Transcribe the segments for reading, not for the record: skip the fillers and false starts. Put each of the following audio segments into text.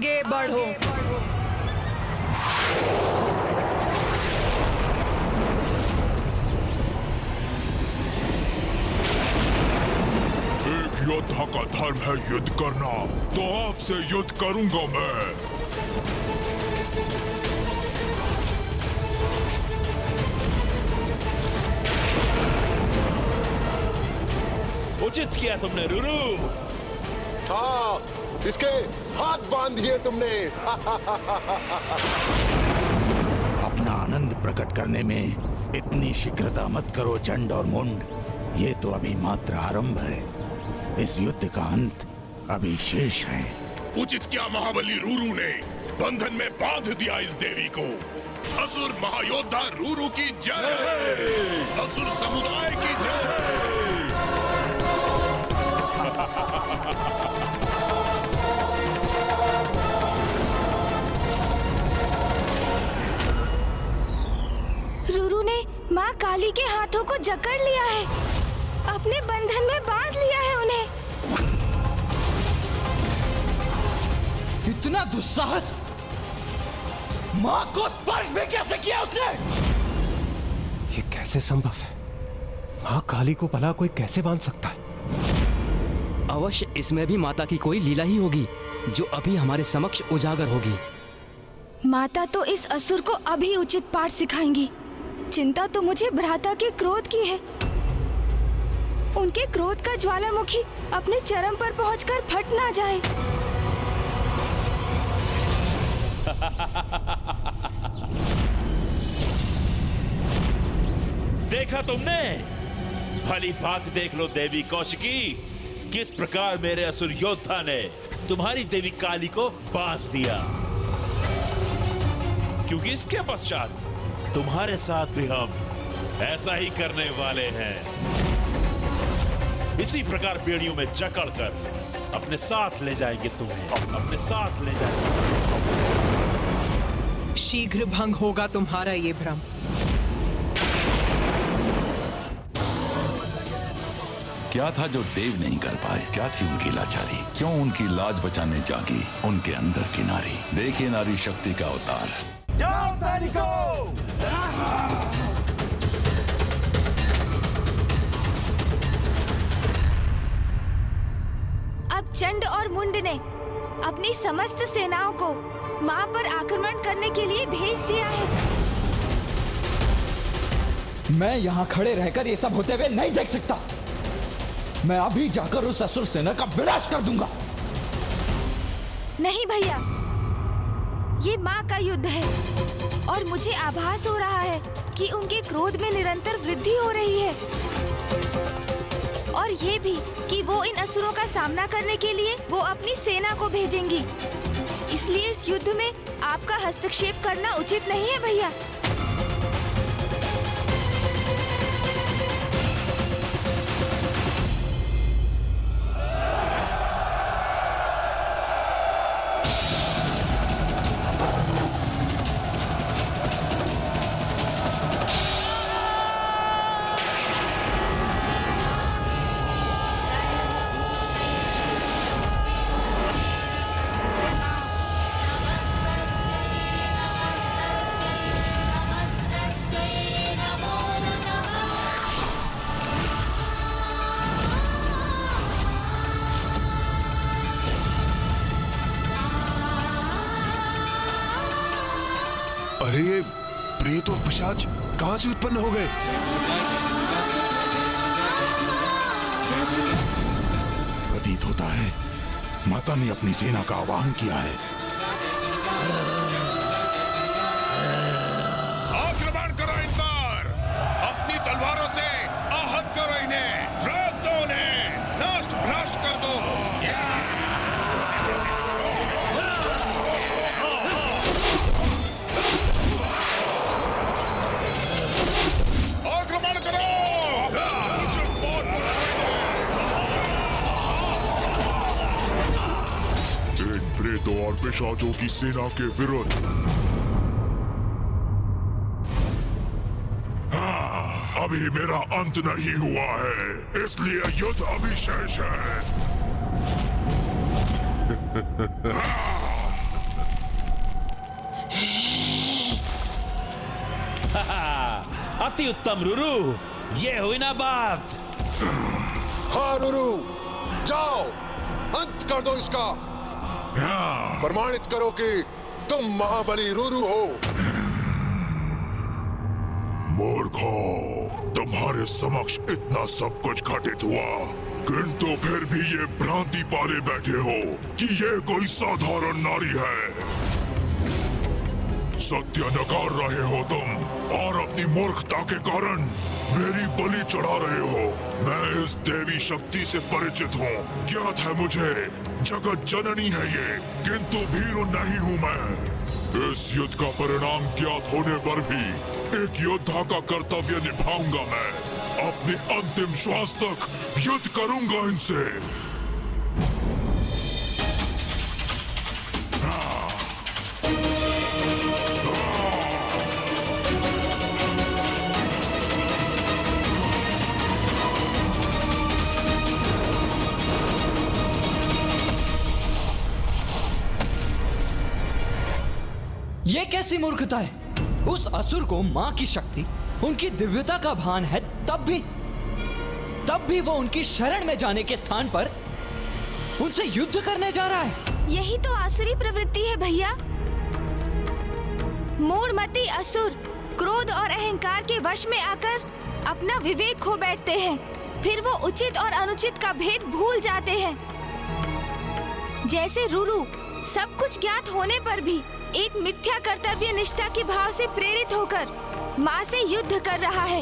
आगे बढ़ो। एक योद्धा का धर्म है युद्ध करना, तो आपसे युद्ध करूंगा मैं। उचित किया तुमने रुरु। हाँ, इसके हाथ बांध दिए तुमने। अपना आनंद प्रकट करने में इतनी शीघ्रता मत करो चंड और मुंड। ये तो अभी मात्र आरंभ है। इस युद्ध का अंत अभी शेष है। उचित क्या महाबली रूरू ने बंधन में बांध दिया इस देवी को। असुर महायोद्धा रूरू की जय। असुर समुदाय की जय। रूरू ने माँ काली के हाथों को जकड़ लिया है, अपने बंधन में बांध लिया है उन्हें। इतना दुस्साहस! माँ को स्पर्श भी कैसे किया उसने? ये कैसे संभव है? माँ काली को भला कोई कैसे बांध सकता है? अवश्य इसमें भी माता की कोई लीला ही होगी जो अभी हमारे समक्ष उजागर होगी। माता तो इस असुर को अभी उचित पाठ सिखाएंगी। चिंता तो मुझे भ्राता के क्रोध की है। उनके क्रोध का ज्वालामुखी अपने चरम पर पहुंचकर फट ना जाए। देखा तुमने? भली बात देख लो देवी कौशिकी, किस प्रकार मेरे असुर योद्धा ने तुम्हारी देवी काली को बांध दिया। क्योंकि इसके पश्चात तुम्हारे साथ भी हम ऐसा ही करने वाले हैं। इसी प्रकार बेड़ियों में जकड़कर अपने साथ ले जाएंगे तुम्हें, अपने साथ ले जाएंगे। शीघ्र भंग होगा तुम्हारा ये भ्रम। क्या था जो देव नहीं कर पाए? क्या थी उनकी लाचारी? क्यों उनकी लाज बचाने जागी उनके अंदर की नारी? देखिए नारी शक्ति का अवतार। जाओ सैनिकों! अब चंड और मुंड ने अपनी समस्त सेनाओं को माँ पर आक्रमण करने के लिए भेज दिया है। मैं यहाँ खड़े रहकर ये सब होते हुए नहीं देख सकता। मैं अभी जाकर उस असुर सेना का विनाश कर दूंगा। नहीं भैया, ये माँ का युद्ध है और मुझे आभास हो रहा है कि उनके क्रोध में निरंतर वृद्धि हो रही है, और ये भी कि वो इन असुरों का सामना करने के लिए वो अपनी सेना को भेजेंगी। इसलिए इस युद्ध में आपका हस्तक्षेप करना उचित नहीं है भैया। अरे ये प्रेत और पिशाच कहां से उत्पन्न हो गए? प्रतीत होता है माता ने अपनी सेना का आह्वान किया है। आक्रमण करो इन पर, अपनी तलवारों से आहत करो इन्हें, रोक दो उन्हें, नष्ट भ्रष्ट कर दो। आक्रमण करो! इन प्रेतों और पिशाचों की सेना के विरुद्ध अभी मेरा अंत नहीं हुआ है, इसलिए युद्ध अभी शेष है। अति उत्तम रुरु, ये हुई ना बात। हाँ रूरू, जाओ अंत कर दो इसका। प्रमाणित करो कि तुम महाबली रूरू हो। मूर्खो, तुम्हारे समक्ष इतना सब कुछ घटित हुआ, किंतु फिर भी ये भ्रांति पाले बैठे हो कि ये कोई साधारण नारी है। सत्य नकार रहे हो तुम और अपनी मूर्खता के कारण मेरी बलि चढ़ा रहे हो। मैं इस देवी शक्ति से परिचित हूँ, ज्ञात है मुझे जगत जननी है ये, किंतु भीरू नहीं हूँ मैं। इस युद्ध का परिणाम ज्ञात होने पर भी एक योद्धा का कर्तव्य निभाऊंगा मैं। अपने अंतिम श्वास तक युद्ध करूंगा इनसे। ये कैसी मूर्खता है? उस असुर को मां की शक्ति, उनकी दिव्यता का भान है, तब भी वो उनकी शरण में जाने के स्थान पर उनसे युद्ध करने जा रहा है। यही तो आसुरी प्रवृत्ति है भैया। मूढ़मती असुर क्रोध और अहंकार के वश में आकर अपना विवेक खो बैठते हैं, फिर वो उचित और अनुचित का भेद भूल जाते हैं। जैसे रूरू सब कुछ ज्ञात होने पर भी एक मिथ्या कर्तव्य निष्ठा के भाव से प्रेरित होकर माँ से युद्ध कर रहा है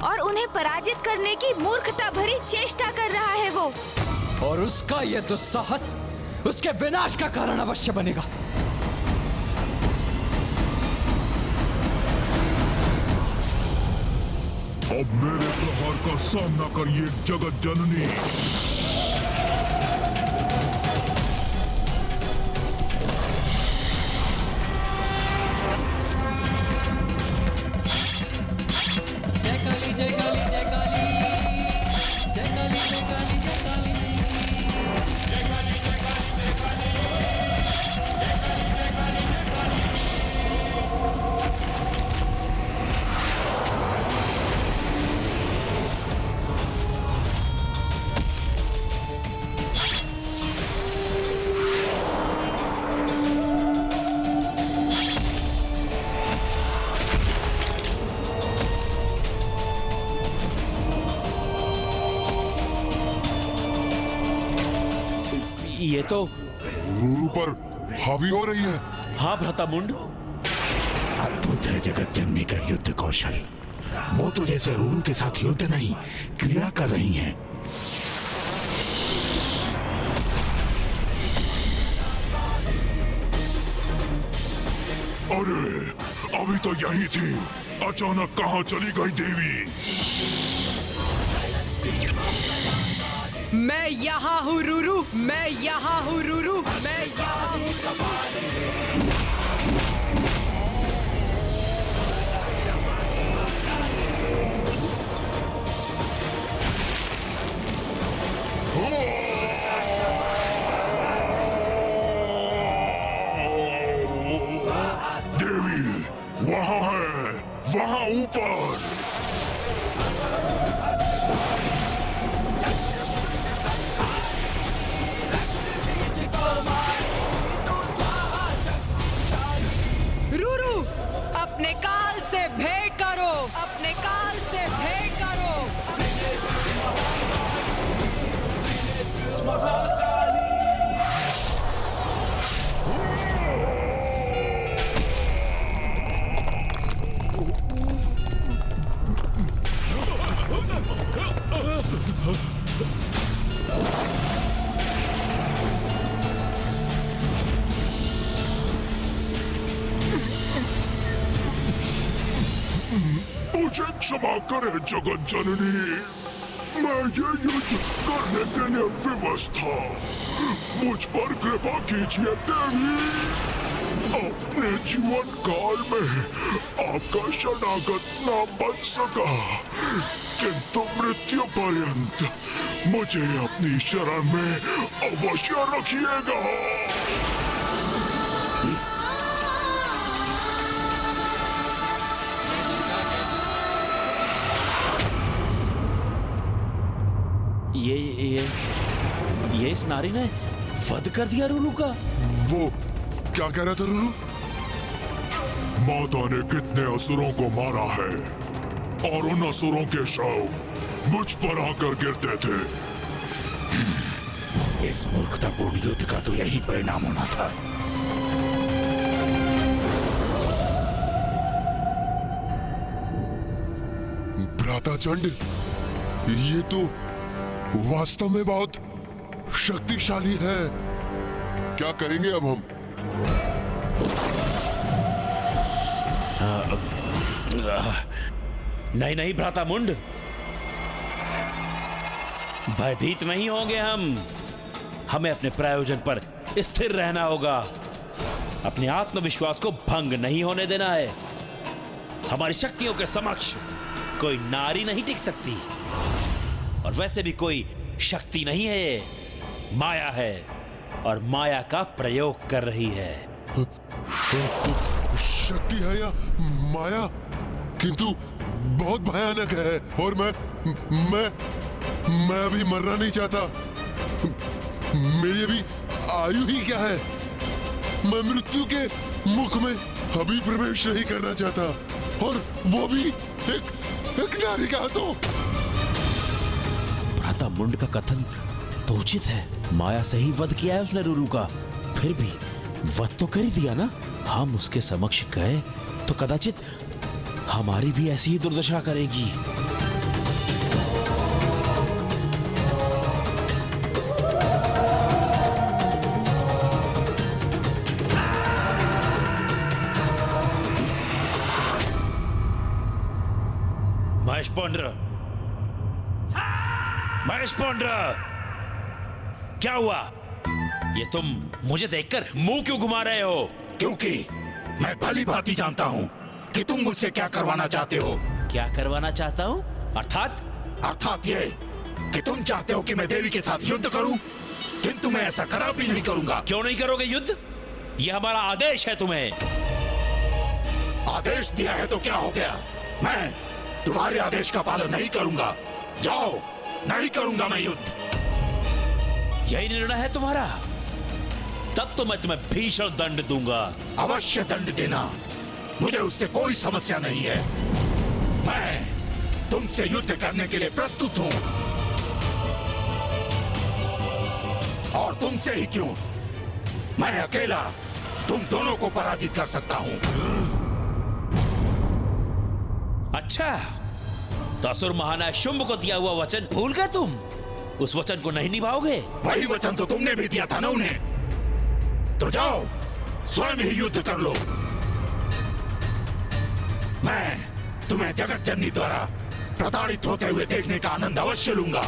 और उन्हें पराजित करने की मूर्खता भरी चेष्टा कर रहा है वो। और उसका यह दुस्साहस उसके विनाश का कारण अवश्य बनेगा। अब मेरे प्रहार का सामना करिए जगत जननी। ये तो रूरू पर हावी हो रही है। हाँ भ्रातामुंड, अद्भुत है जगत जननी का युद्ध कौशल। वो तो जैसे रूरू के साथ युद्ध नहीं, क्रीड़ा कर रही हैं। अरे अभी तो यही थी, अचानक कहाँ चली गई देवी? मैं यहाँ हूँ रूरू, मैं यहाँ हूँ रूरू, मैं यहाँ हूँ। देवी वहाँ है, वहाँ ऊपर। रूरू, अपने काल से भेंट करो, अपने काल से भेंट करो। मुझे क्षमा करे जगत जननी, मैं ये युद्ध करने के लिए विवश था। मुझ पर कृपा कीजिए देवी। अपने जीवन काल में आपका शरणागत न बन सका, किंतु मृत्यु पर्यंत मुझे अपनी शरण में अवश्य रखिएगा। ये इस नारी ने वध कर दिया रूरू का। वो क्या कह रहा था रूरू? माता ने कितने असुरों को मारा है और उन असुरों के शव मुझ पर आकर गिरते थे। इस मूर्खतापूर्ण युद्ध का तो यही परिणाम होना था। भ्राता चंड, ये तो वास्तव में बहुत शक्तिशाली है। क्या करेंगे अब हम? नहीं नहीं भ्राता मुंड, भयभीत नहीं होंगे हम। हमें अपने प्रायोजन पर स्थिर रहना होगा। अपने आत्मविश्वास को भंग नहीं होने देना है। हमारी शक्तियों के समक्ष कोई नारी नहीं टिक सकती, और वैसे भी कोई शक्ति नहीं है, ये माया है, और माया का प्रयोग कर रही है। शक्ति है या माया? किंतु बहुत भयानक है, और मैं अभी मरना नहीं चाहता। मेरी अभी आयु ही क्या है? मैं मृत्यु के मुख में अभी प्रवेश नहीं करना चाहता, और वो भी एक नारी का हाथों। भ्राता मुंड का कथन तो उचित है। माया से ही वध किया है उसने रूरू का, फिर भी वध तो कर ही दिया ना। हम उसके समक्ष गए तो कदाचित हमारी भी ऐसी ही दुर्दशा करेगी। महेश पौंड्र, महेश पौंड्र, क्या हुआ? ये तुम मुझे देखकर मुंह क्यों घुमा रहे हो? क्योंकि मैं भली भांति जानता हूँ कि तुम मुझसे क्या करवाना चाहते हो। क्या करवाना चाहता हूँ? अर्थात ये कि तुम चाहते हो कि मैं देवी के साथ युद्ध करूं, किंतु मैं ऐसा कदापि नहीं करूंगा। क्यों नहीं करोगे युद्ध? ये हमारा आदेश है तुम्हें। आदेश दिया है तो क्या हो गया? मैं तुम्हारे आदेश का पालन नहीं करूंगा। जाओ, नहीं करूंगा मैं युद्ध। यही निर्णय है तुम्हारा? तब तो मैं तुम्हें भीषण दंड दूंगा। अवश्य दंड देना, मुझे उससे कोई समस्या नहीं है। मैं तुमसे युद्ध करने के लिए प्रस्तुत हूं, और तुमसे ही क्यों, मैं अकेला तुम दोनों को पराजित कर सकता हूं। अच्छा, तो असुर महानायक शुंभ को दिया हुआ वचन भूल गए तुम? उस वचन को नहीं निभाओगे? वही वचन तो तुमने भी दिया था ना उन्हें। तो जाओ, स्वयं ही युद्ध कर लो। मैं तुम्हें जगत जननी द्वारा प्रताड़ित होते हुए देखने का आनंद अवश्य लूंगा।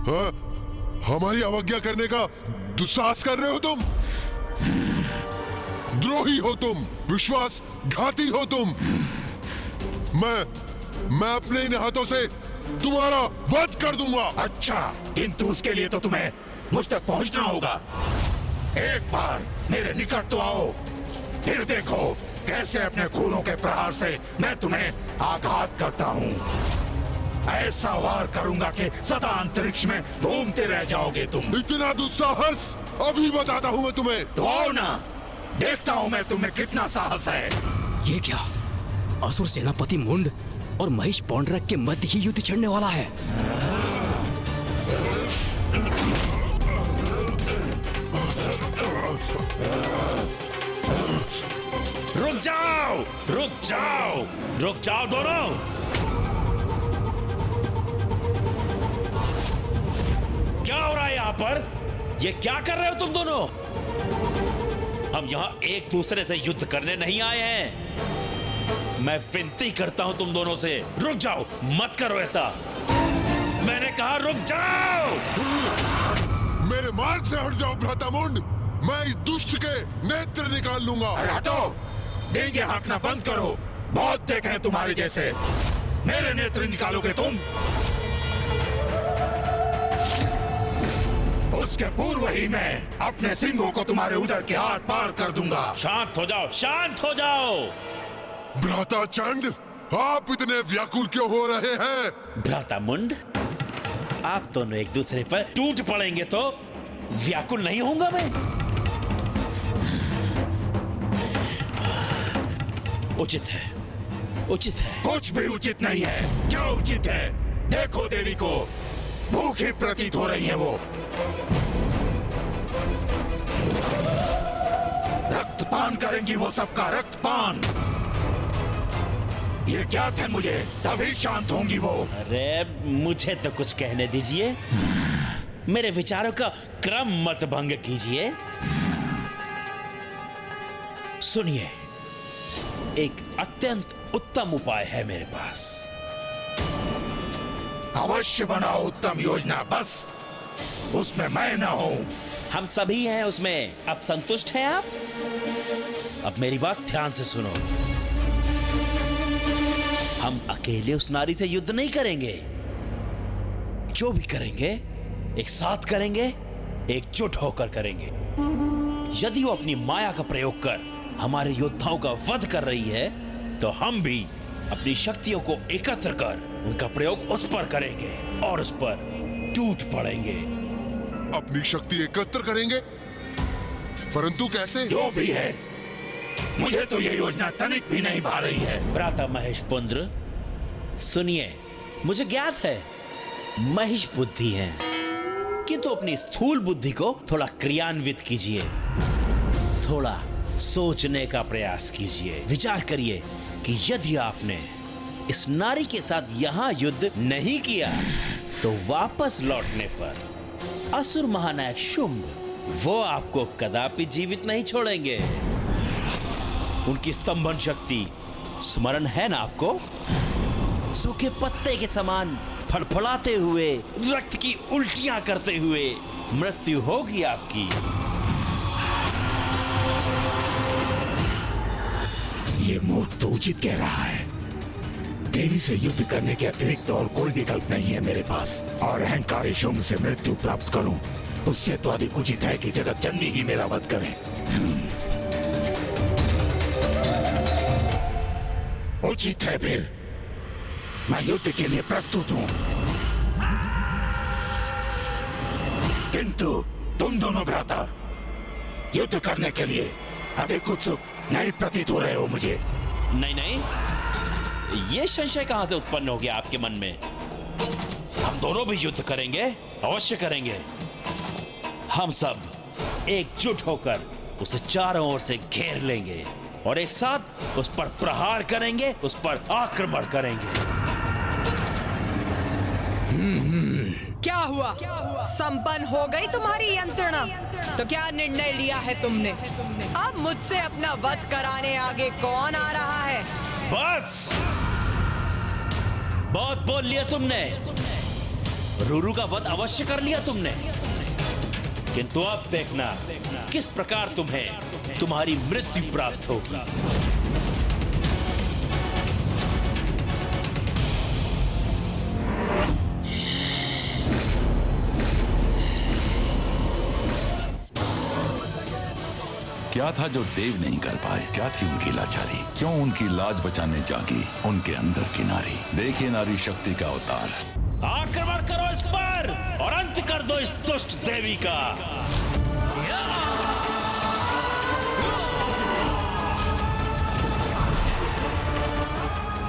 हाँ, हमारी अवज्ञा करने का दुस्साहस कर रहे हो तुम। द्रोही हो तुम, विश्वासघाती हो तुम। मैं अपने इन हाथों से तुम्हारा वध कर दूंगा। अच्छा, किंतु उसके लिए तो तुम्हें मुझ तक पहुंचना होगा। एक बार मेरे निकट तो आओ, फिर देखो कैसे अपने खूनों के प्रहार से मैं तुम्हें आघात करता हूँ। ऐसा वार करूंगा कि सदा अंतरिक्ष में घूमते रह जाओगे तुम। इतना दुस्साहस अभी बताता हूँ मैं तुम्हें। तो आओ ना, देखता हूँ मैं तुम्हें कितना साहस है। ये क्या? असुर सेनापति मुंड और महेश पौंड्रक के मध्य ही युद्ध छिड़ने वाला है। रुक जाओ, रुक जाओ, रुक जाओ दोनों। क्या हो रहा है यहाँ पर? ये क्या कर रहे हो तुम दोनों? हम यहाँ एक दूसरे से युद्ध करने नहीं आए हैं। मैं विनती करता हूं तुम दोनों से, रुक जाओ, मत करो ऐसा। मैंने कहा रुक जाओ। मेरे मार्ग से हट जाओ भ्राता मुंड, मैं इस दुष्ट के नेत्र निकाल लूंगा। हटो, देंगे हाँकना बंद करो। बहुत देखे हैं तुम्हारे जैसे। मेरे नेत्र निकालोगे तुम? उसके पूर्व ही मैं अपने सिंहों को तुम्हारे उदर के आर पार कर दूंगा। शांत हो जाओ, शांत हो जाओ। भ्राता चंड, आप इतने व्याकुल क्यों हो रहे हैं? भ्राता मुंड, आप दोनों एक दूसरे पर टूट पड़ेंगे तो व्याकुल नहीं होऊंगा मैं। उचित है, उचित है। कुछ भी उचित नहीं है। क्या उचित है? देखो देवी को, भूखी प्रतीत हो रही है वो। रक्तपान करेंगी वो, सबका रक्तपान। ये ज्ञात है मुझे, तभी शांत होंगी वो। अरे मुझे तो कुछ कहने दीजिए, मेरे विचारों का क्रम मत भंग कीजिए। सुनिए, एक अत्यंत उत्तम उपाय है मेरे पास। अवश्य बनाओ उत्तम योजना, बस उसमें मैं ना हूं। हम सभी हैं उसमें। अब संतुष्ट हैं आप? अब मेरी बात ध्यान से सुनो। हम अकेले उस नारी से युद्ध नहीं करेंगे। जो भी करेंगे एक साथ करेंगे, एकजुट होकर करेंगे। यदि वो अपनी माया का प्रयोग कर हमारे योद्धाओं का वध कर रही है, तो हम भी अपनी शक्तियों को एकत्र कर उनका प्रयोग उस पर करेंगे और उस पर टूट पड़ेंगे। अपनी शक्ति एकत्र करेंगे, परंतु कैसे? जो भी है, मुझे तो ये योजना तनिक भी नहीं भा रही है। भ्राता महेश पुंद्र, सुनिए, मुझे ज्ञात है महिष बुद्धि है, किंतु अपनी स्थूल बुद्धि को थोड़ा क्रियान्वित कीजिए। थोड़ा सोचने का प्रयास कीजिए। विचार करिए कि यदि आपने इस नारी के साथ यहां युद्ध नहीं किया, तो वापस लौटने पर असुर महानायक शुंभ वो आपको कदापि जीवित नहीं छोड़ेंगे। उनकी स्तंभन शक्ति स्मरण है ना आपको? सूखे पत्ते के समान फड़फड़ाते हुए, रक्त की उल्टियां करते हुए मृत्यु होगी आपकी। ये मूर्ख तो उचित कह रहा है। देवी से युद्ध करने के अतिरिक्त और कोई विकल्प नहीं है मेरे पास, और अहंकारी शुंभ से मृत्यु प्राप्त करूं, उससे तो अधिक उचित है कि जगत जननी ही मेरा वध करे। उचित है फिर, मैं युद्ध के लिए प्रस्तुत हूं। किंतु तुम दोनों भ्राता युद्ध करने के लिए अधिक उत्सुक नहीं प्रतीत हो रहे हो मुझे। नहीं नहीं, ये संशय कहां से उत्पन्न हो गया आपके मन में? हम दोनों भी युद्ध करेंगे, अवश्य करेंगे। हम सब एकजुट होकर उसे चारों ओर से घेर लेंगे और एक साथ उस पर प्रहार करेंगे, उस पर आक्रमण करेंगे। क्या हुआ? संपन्न हो गई तुम्हारी यंत्रणा? तो क्या निर्णय लिया है तुमने? अब मुझसे अपना वध कराने आगे कौन आ रहा है? बस, बहुत बोल लिया तुमने। रूरू का वध अवश्य कर लिया तुमने, किंतु अब देखना किस प्रकार तुम्हें तुम्हारी मृत्यु प्राप्त होगी। क्या था जो देव नहीं कर पाए? क्या थी उनकी लाचारी? क्यों उनकी लाज बचाने जागी उनके अंदर की नारी? देखिए नारी शक्ति का अवतार। आक्रमण करो इस पर और अंत कर दो इस दुष्ट देवी का।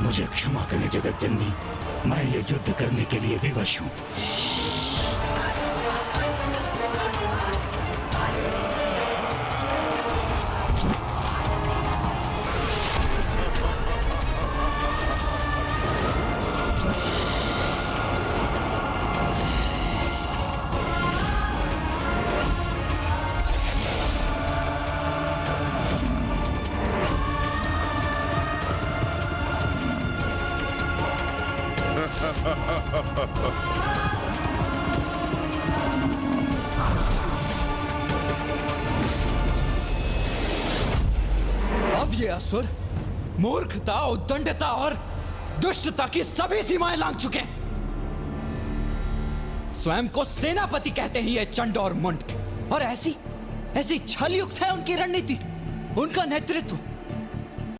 मुझे क्षमा करें जगत जननी, मैं ये युद्ध करने के लिए विवश हूँ। अब ये असुर मूर्खता, उद्दंडता और दुष्टता की सभी सीमाएं लांघ चुके हैं। स्वयं को सेनापति कहते हैं ये चंड और मुंड, और ऐसी छलयुक्त है उनकी रणनीति, उनका नेतृत्व।